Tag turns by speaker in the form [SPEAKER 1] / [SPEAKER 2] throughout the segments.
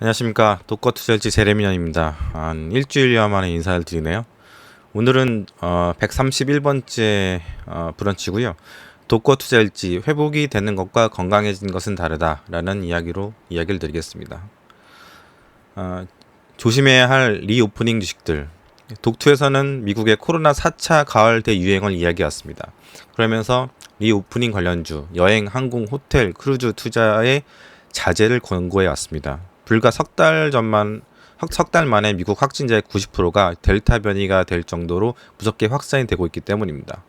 [SPEAKER 1] 안녕하십니까. 독거투자일지 제레미안입니다. 한 일주일여 만에 인사를 드리네요. 오늘은 131번째 브런치고요. 독거투자일지 회복이 되는 것과 건강해진 것은 다르다라는 이야기를 드리겠습니다. 조심해야 할 리오프닝 주식들. 독투에서는 미국의 코로나 4차 가을 대유행을 이야기했습니다. 그러면서 리오프닝 관련주, 여행, 항공, 호텔, 크루즈 투자의 자제를 권고해 왔습니다. 불과 석 달 만에 미국 확진자의 90%가 델타 변이가 될 정도로 무섭게 확산이 되고 있기 때문입니다.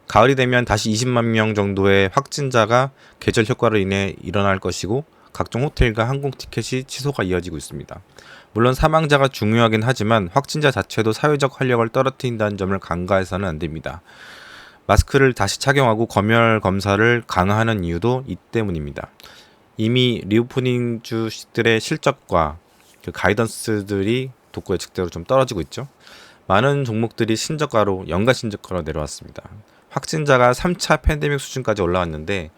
[SPEAKER 1] 가을이 되면 다시 20만 명 정도의 확진자가 계절 효과로 인해 일어날 것이고 각종 호텔과 항공 티켓이 취소가 이어지고 있습니다. 물론 사망자가 중요하긴 하지만 확진자 자체도 사회적 활력을 떨어뜨린다는 점을 간과해서는 안 됩니다. 마스크를 다시 착용하고 검열 검사를 강화하는 이유도 이 때문입니다. 이미 리오프닝 주식들의 실적과 그 가이던스들이 독고 예측대로 좀 떨어지고 있죠. 많은 종목들이 신저가로 연간 신저가로 내려왔습니다. 확진자가 3차 팬데믹 수준까지 올라왔는데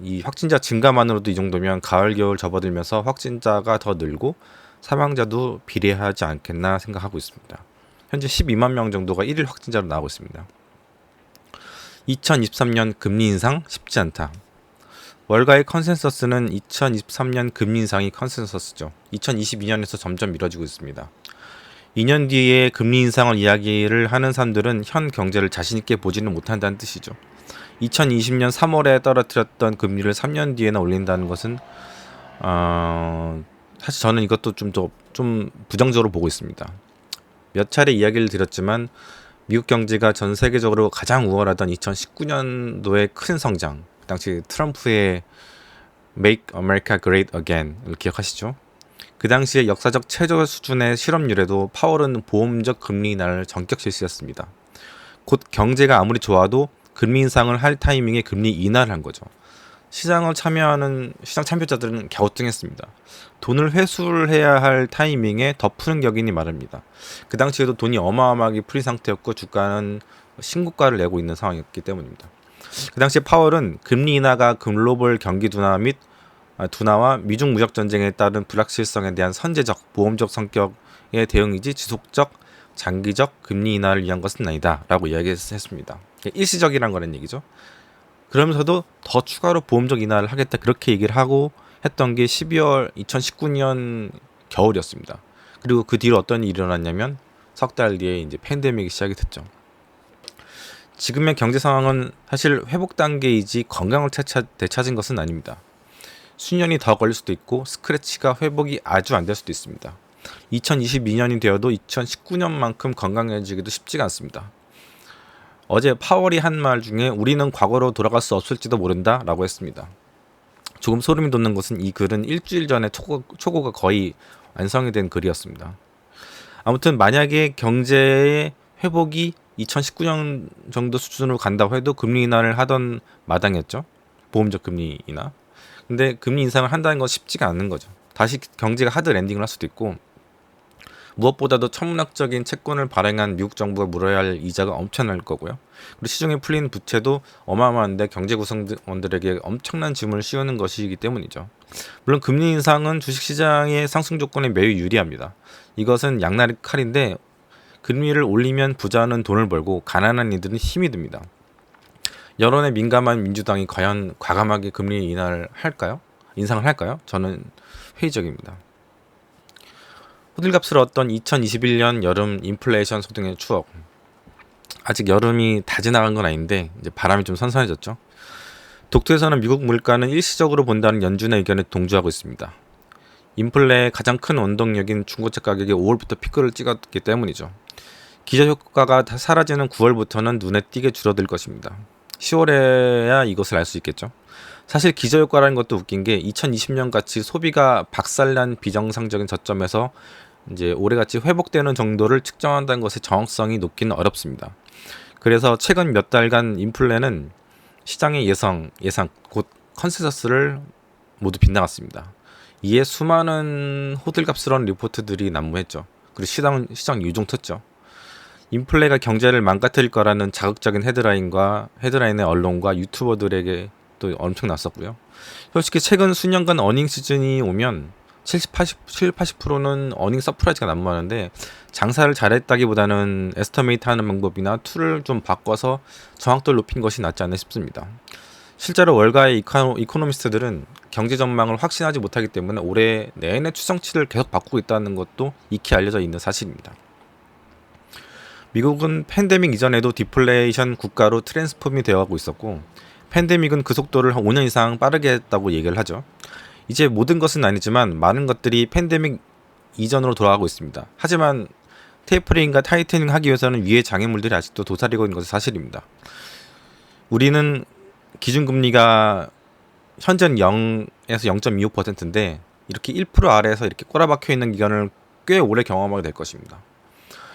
[SPEAKER 1] 이 확진자 증가만으로도 이 정도면 가을 겨울 접어들면서 확진자가 더 늘고 사망자도 비례하지 않겠나 생각하고 있습니다. 현재 12만 명 정도가 1일 확진자로 나오고 있습니다. 2023년 금리 인상 쉽지 않다. 월가의 컨센서스는 2023년 금리 인상이 컨센서스죠. 2022년에서 점점 미뤄지고 있습니다. 2년 뒤에 금리 인상을 이야기를 하는 사람들은 현 경제를 자신있게 보지는 못한다는 뜻이죠. 2020년 3월에 떨어뜨렸던 금리를 3년 뒤에나 올린다는 것은 사실 저는 이것도 좀 부정적으로 보고 있습니다. 몇 차례 이야기를 드렸지만 미국 경제가 전 세계적으로 가장 우월하던 2019년도의 큰 성장, 그 당시 트럼프의 Make America Great Again을 기억하시죠? 그 당시에 역사적 최저 수준의 실업률에도 파월은 보험적 금리 인하를 전격 실시했습니다. 곧 경제가 아무리 좋아도 금리 인상을 할 타이밍에 금리 인하를 한 거죠. 시장 참여자들은 갸우뚱했습니다. 돈을 회수를 해야 할 타이밍에 더 푸는 격이니 말입니다. 그 당시에도 돈이 어마어마하게 풀린 상태였고 주가는 신고가를 내고 있는 상황이었기 때문입니다. 그 당시 파월은 금리 인하가 글로벌 경기 둔화와 미중 무역 전쟁에 따른 불확실성에 대한 선제적, 보험적 성격의 대응이지 지속적, 장기적 금리 인하를 위한 것은 아니다 라고 이야기했습니다. 일시적이란 거란 얘기죠. 그러면서도 더 추가로 보험적 인하를 하겠다 그렇게 얘기를 하고 했던 게 2019년 겨울이었습니다. 그리고 그 뒤로 어떤 일이 일어났냐면 석 달 뒤에 이제 팬데믹이 시작이 됐죠. 지금의 경제 상황은 사실 회복 단계이지 건강을 되찾은 것은 아닙니다. 수년이 더 걸릴 수도 있고 스크래치가 회복이 아주 안 될 수도 있습니다. 2022년이 되어도 2019년만큼 건강해지기도 쉽지가 않습니다. 어제 파월이 한 말 중에 우리는 과거로 돌아갈 수 없을지도 모른다 라고 했습니다. 조금 소름이 돋는 것은 이 글은 일주일 전에 초고가 거의 완성이 된 글이었습니다. 아무튼 만약에 경제의 회복이 2019년 정도 수준으로 간다고 해도 금리 인하를 하던 마당이었죠. 보험적 금리 인하. 근데 금리 인상을 한다는 건 쉽지가 않는 거죠. 다시 경제가 하드 랜딩을 할 수도 있고 무엇보다도 천문학적인 채권을 발행한 미국 정부가 물어야 할 이자가 엄청날 거고요. 그리고 시중에 풀린 부채도 어마어마한데 경제 구성원들에게 엄청난 짐을 씌우는 것이기 때문이죠. 물론 금리 인상은 주식시장의 상승 조건에 매우 유리합니다. 이것은 양날의 칼인데 금리를 올리면 부자는 돈을 벌고 가난한 이들은 힘이 듭니다. 여론에 민감한 민주당이 과연 과감하게 금리 인상을 할까요? 저는 회의적입니다. 호들갑스러웠던 2021년 여름 인플레이션 소등의 추억. 아직 여름이 다 지나간 건 아닌데 이제 바람이 좀 선선해졌죠. 독도에서는 미국 물가는 일시적으로 본다는 연준의 의견에 동조하고 있습니다. 인플레의 가장 큰 원동력인 중고차 가격이 5월부터 피크를 찍었기 때문이죠. 기저효과가 다 사라지는 9월부터는 눈에 띄게 줄어들 것입니다. 10월에야 이것을 알 수 있겠죠. 사실 기저효과라는 것도 웃긴 게 2020년 같이 소비가 박살난 비정상적인 저점에서 이제 올해같이 회복되는 정도를 측정한다는 것의 정확성이 높기는 어렵습니다. 그래서 최근 몇 달간 인플레는 시장의 예상 곧 컨센서스를 모두 빗나갔습니다. 이에 수많은 호들갑스러운 리포트들이 난무했죠. 그리고 시장 유종 텄죠. 인플레가 경제를 망가뜨릴 거라는 자극적인 헤드라인의 언론과 유튜버들에게 또 엄청 났었고요. 솔직히 최근 수년간 어닝 시즌이 오면 80%는 어닝 서프라이즈가 난무하는데 장사를 잘했다기보다는 에스터메이트 하는 방법이나 툴을 좀 바꿔서 정확도를 높인 것이 낫지 않나 싶습니다. 실제로 월가의 이코노미스트들은 경제 전망을 확신하지 못하기 때문에 올해 내내 추정치를 계속 바꾸고 있다는 것도 익히 알려져 있는 사실입니다. 미국은 팬데믹 이전에도 디플레이션 국가로 트랜스폼이 되어가고 있었고 팬데믹은 그 속도를 한 5년 이상 빠르게 했다고 얘기를 하죠. 이제 모든 것은 아니지만 많은 것들이 팬데믹 이전으로 돌아가고 있습니다. 하지만 테이퍼링과 타이트닝 하기 위해서는 위의 장애물들이 아직도 도사리고 있는 것은 사실입니다. 우리는 기준금리가 현재는 0에서 0.25%인데 이렇게 1% 아래에서 이렇게 꼬라박혀 있는 기간을 꽤 오래 경험하게 될 것입니다.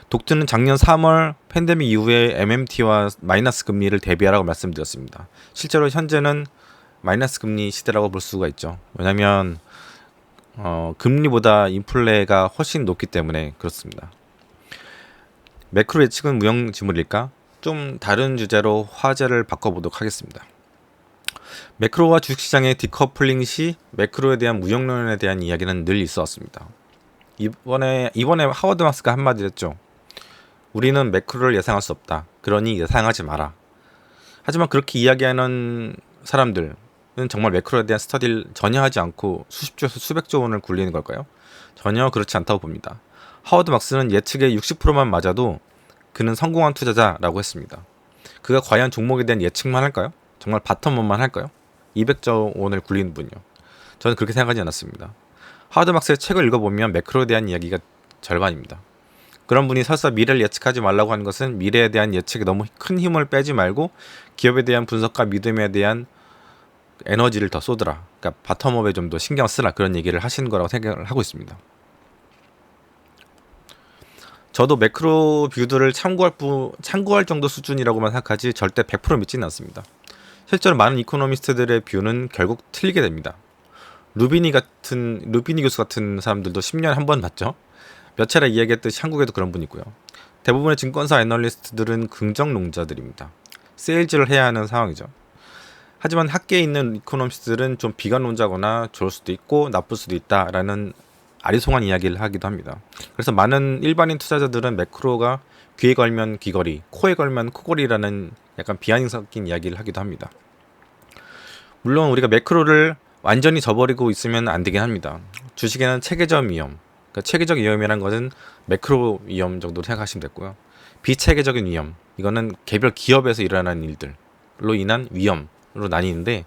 [SPEAKER 1] 독트는 작년 3월 팬데믹 이후에 MMT와 마이너스 금리를 대비하라고 말씀드렸습니다. 실제로 현재는 마이너스 금리 시대라고 볼 수가 있죠. 왜냐하면 금리보다 인플레가 훨씬 높기 때문에 그렇습니다. 매크로 예측은 무용지물일까? 좀 다른 주제로 화제를 바꿔보도록 하겠습니다. 매크로와 주식시장의 디커플링 시 매크로에 대한 무용론에 대한 이야기는 늘 있어 왔습니다. 이번에 하워드 마스가 한마디 했죠. 우리는 매크로를 예상할 수 없다. 그러니 예상하지 마라. 하지만 그렇게 이야기하는 사람들은 정말 매크로에 대한 스터디를 전혀 하지 않고 수십조에서 수백조 원을 굴리는 걸까요? 전혀 그렇지 않다고 봅니다. 하워드 막스는 예측의 60%만 맞아도 그는 성공한 투자자라고 했습니다. 그가 과연 종목에 대한 예측만 할까요? 정말 바텀업만 할까요? 200조 원을 굴리는 분이요. 저는 그렇게 생각하지 않았습니다. 하워드 막스의 책을 읽어보면 매크로에 대한 이야기가 절반입니다. 그런 분이 설사 미래를 예측하지 말라고 하는 것은 미래에 대한 예측에 너무 큰 힘을 빼지 말고 기업에 대한 분석과 믿음에 대한 에너지를 더 쏟으라. 그러니까 바텀업에 좀 더 신경 쓰라. 그런 얘기를 하시는 거라고 생각을 하고 있습니다. 저도 매크로 뷰들을 참고할 정도 수준이라고만 생각하지 절대 100% 믿지는 않습니다. 실제로 많은 이코노미스트들의 뷰는 결국 틀리게 됩니다. 루비니 교수 같은 사람들도 10년에 한 번 봤죠. 몇 차례 이야기했듯이 한국에도 그런 분이 있고요. 대부분의 증권사 애널리스트들은 긍정론자들입니다. 세일즈를 해야 하는 상황이죠. 하지만 학계에 있는 이코노미스트들은 좀 비관론자거나 좋을 수도 있고 나쁠 수도 있다라는 아리송한 이야기를 하기도 합니다. 그래서 많은 일반인 투자자들은 매크로가 귀에 걸면 귀걸이, 코에 걸면 코걸이라는 약간 비아냥 섞인 이야기를 하기도 합니다. 물론 우리가 매크로를 완전히 저버리고 있으면 안 되긴 합니다. 주식에는 체계적 위험, 그러니까 체계적 위험이라는 것은 매크로 위험 정도로 생각하시면 됐고요. 비체계적인 위험, 이거는 개별 기업에서 일어나는 일들로 인한 위험으로 나뉘는데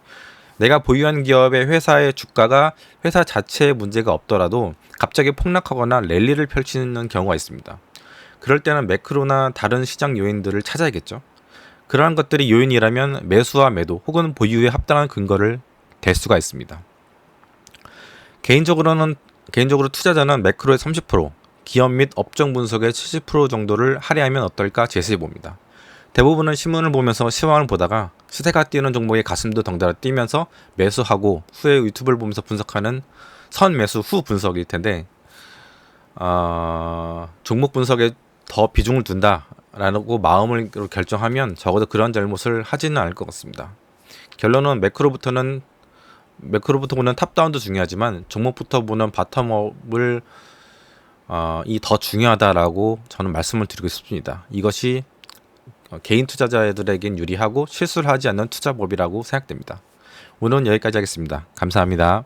[SPEAKER 1] 내가 보유한 기업의 회사의 주가가 회사 자체에 문제가 없더라도 갑자기 폭락하거나 랠리를 펼치는 경우가 있습니다. 그럴 때는 매크로나 다른 시장 요인들을 찾아야겠죠. 그러한 것들이 요인이라면 매수와 매도 혹은 보유에 합당한 근거를 댈 수가 있습니다. 개인적으로 투자자는 매크로의 30%, 기업 및 업종 분석의 70% 정도를 할애하면 어떨까 제시해 봅니다. 대부분은 신문을 보면서 시황을 보다가 시세가 뛰는 종목의 가슴도 덩달아 뛰면서 매수하고 후에 유튜브를 보면서 분석하는 선 매수 후 분석일 텐데 종목 분석에 더 비중을 둔다라고 마음을 결정하면 적어도 그런 잘못을 하지는 않을 것 같습니다. 결론은 매크로부터 보는 탑다운도 중요하지만 종목부터 보는 바텀업을 이 더 중요하다라고 저는 말씀을 드리고 싶습니다. 이것이 개인 투자자들에겐 유리하고 실수를 하지 않는 투자법이라고 생각됩니다. 오늘은 여기까지 하겠습니다. 감사합니다.